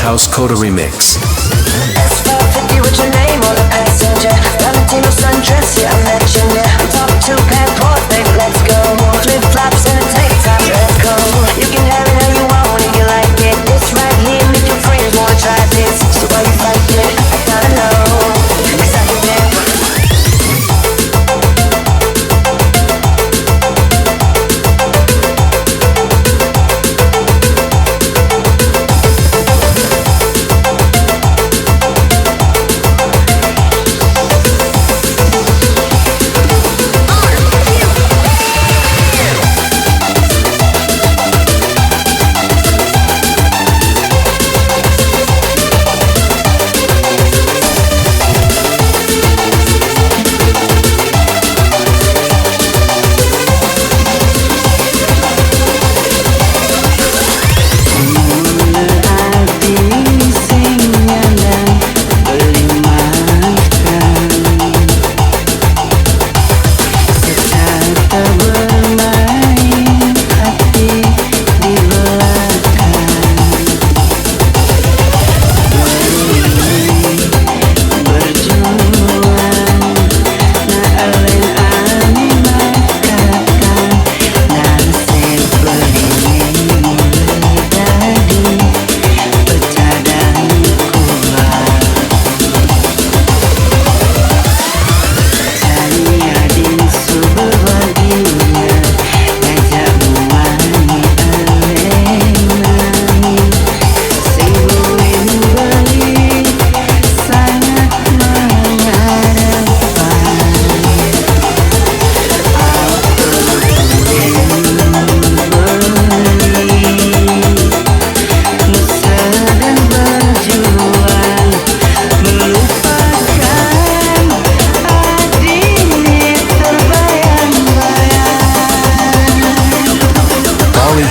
House Coda Remix. S550 with your name on the passenger. Valentino sundress, yeah, I mentioned ya. I'm talking two-pack port, baby, let's go. Flip-flops and a tank top, let's go. You can have it how you want if you like it. This right here, make your friends wanna try this. So why you fight it? I gotta know. 'Cause I can dance.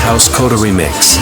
House Coda Remix.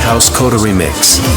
House Coda Remix.